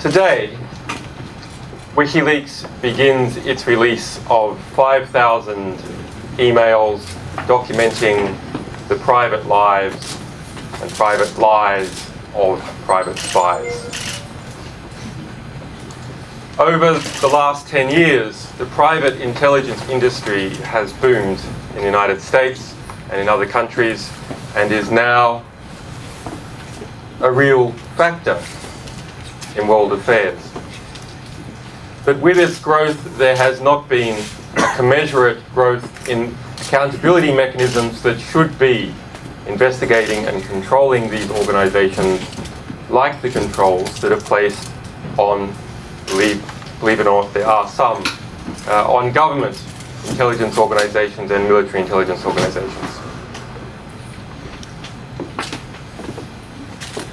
Today, WikiLeaks begins its release of 5,000 emails documenting the private lives and private lies of private spies. Over the last 10 years, the private intelligence industry has boomed in the United States and in other countries and is now a real factor in world affairs. But with its growth, there has not been a commensurate growth in accountability mechanisms that should be investigating and controlling these organizations, like the controls that are placed on, believe it or not, there are some, on government intelligence organizations and military intelligence organizations.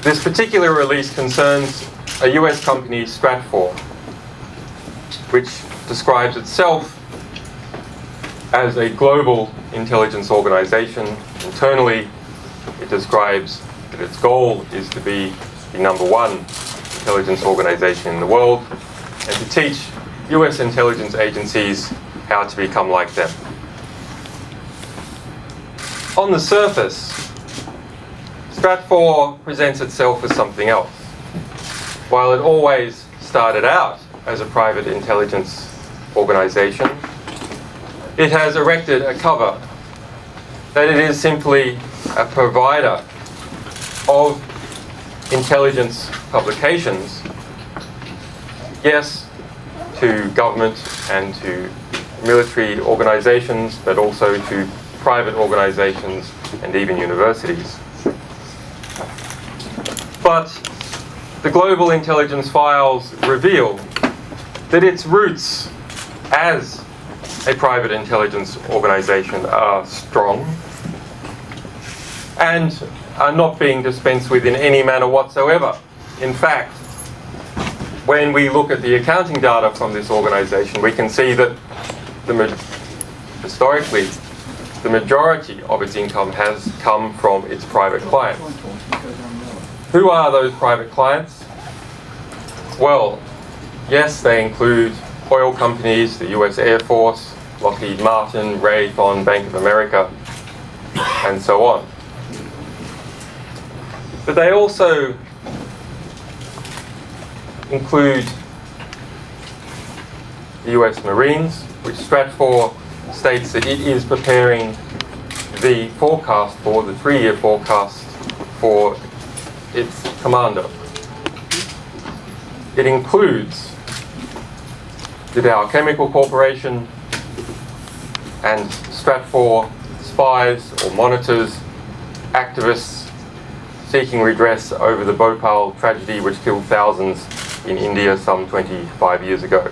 This particular release concerns a US company, Stratfor, which describes itself as a global intelligence organization. Internally, it describes that its goal is to be the #1 intelligence organization in the world and to teach US intelligence agencies how to become like them. On the surface, Stratfor presents itself as something else. While it always started out as a private intelligence organization, it has erected a cover that it is simply a provider of intelligence publications, yes, to government and to military organizations, but also to private organizations and even universities. But the global intelligence files reveal that its roots as a private intelligence organization are strong and are not being dispensed with in any manner whatsoever. In fact, when we look at the accounting data from this organization, we can see that historically, the majority of its income has come from its private clients. Who are those private clients? Well, yes, they include oil companies, the US Air Force, Lockheed Martin, Raytheon, Bank of America, and so on. But they also include the US Marines, which Stratfor states that it is preparing the forecast for, the 3-year forecast for its commander. It includes the Dow Chemical Corporation, and Stratfor spies or monitors activists seeking redress over the Bhopal tragedy which killed thousands in India some 25 years ago.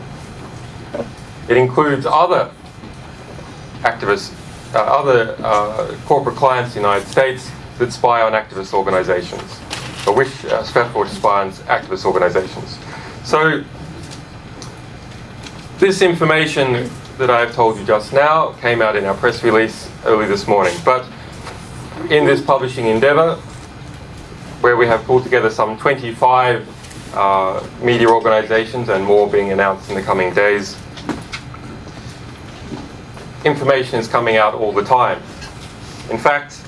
It includes other activists, other corporate clients in the United States that spy on activist organizations, or wish Stratfor to spy on activist organizations. So this information that I've told you just now came out in our press release early this morning. But in this publishing endeavor, where we have pulled together some 25 media organizations and more being announced in the coming days, information is coming out all the time. In fact,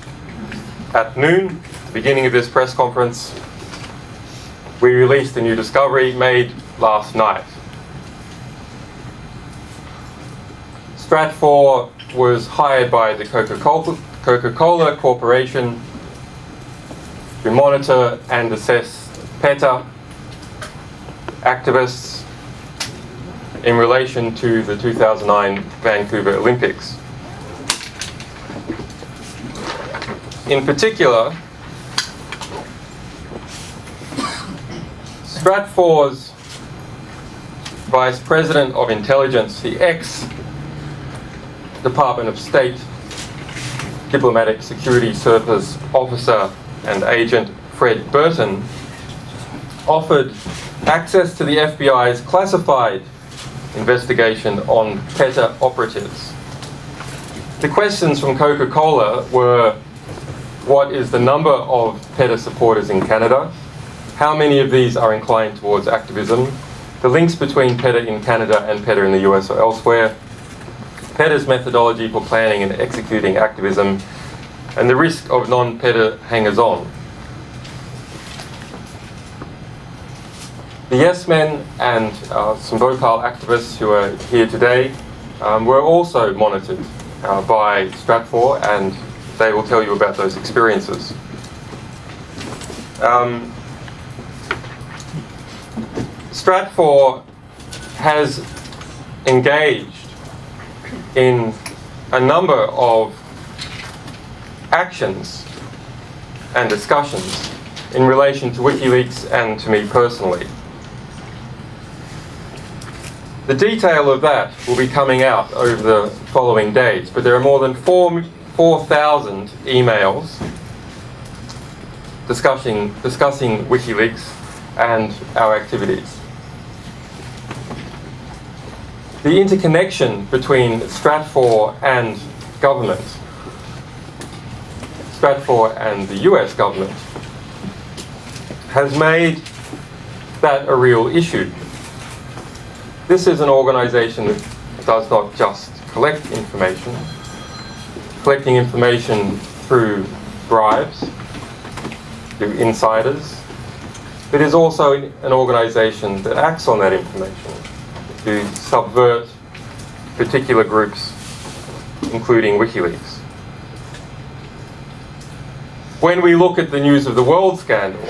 at noon, the beginning of this press conference, we released a new discovery made last night. Stratfor was hired by the Coca-Cola Corporation to monitor and assess PETA activists in relation to the 2009 Vancouver Olympics. In particular, Stratfor's Vice President of Intelligence, the ex-Department of State Diplomatic Security Service Officer and Agent Fred Burton, offered access to the FBI's classified investigation on PETA operatives. The questions from Coca-Cola were, what is the number of PETA supporters in Canada? how many of these are inclined towards activism, the links between PETA in Canada and PETA in the US or elsewhere, PETA's methodology for planning and executing activism, and the risk of non-PETA hangers-on. The Yes Men and some Bhopal activists who are here today were also monitored by Stratfor, and they will tell you about those experiences. Stratfor has engaged in a number of actions and discussions in relation to WikiLeaks and to me personally. The detail of that will be coming out over the following days, but there are more than 4,000 emails discussing WikiLeaks and our activities. The interconnection between Stratfor and government, Stratfor and the US government, has made that a real issue. This is an organisation that does not just collect information, collecting information through bribes, through insiders, but is also an organisation that acts on that information to subvert particular groups, including WikiLeaks. When we look at the News of the World scandal,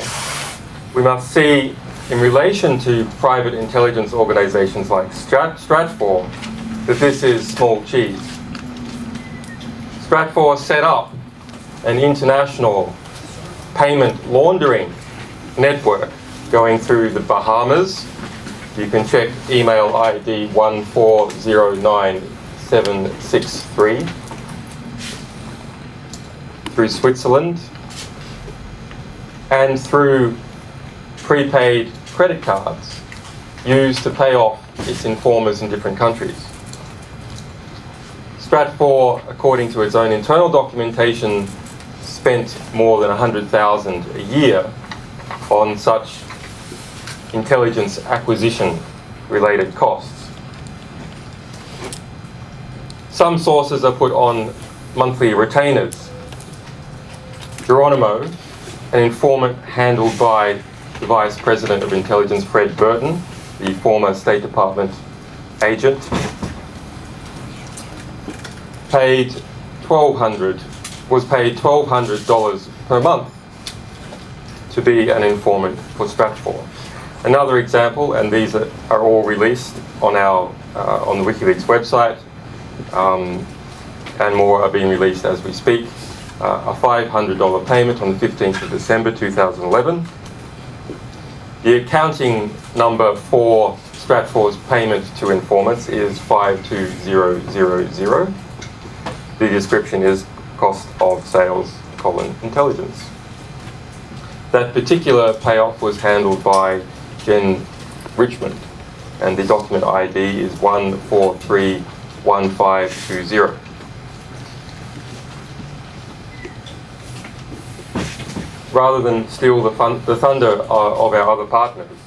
we must see, in relation to private intelligence organisations like Stratfor, that this is small cheese. Stratfor set up an international payment laundering network going through the Bahamas. You can check email ID 1409763, through Switzerland, and through prepaid credit cards used to pay off its informers in different countries. Stratfor, according to its own internal documentation, spent more than $100,000 a year on such intelligence acquisition related costs. Some sources are put on monthly retainers. Geronimo, an informant handled by the Vice President of Intelligence, Fred Burton, the former State Department agent, was paid $1,200 per month to be an informant for Stratfor. Another example, and these are all released on on the WikiLeaks website, and more are being released as we speak. A $500 payment on the 15th of December 2011. The accounting number for Stratfor's payment to informants is 52000. The description is cost of sales, intelligence. That particular payoff was handled by Jen Richmond, and the document ID is 1431520. Rather than steal the thunder of our other partners,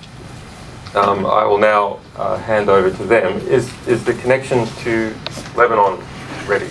I will now hand over to them. Is the connection to Lebanon ready?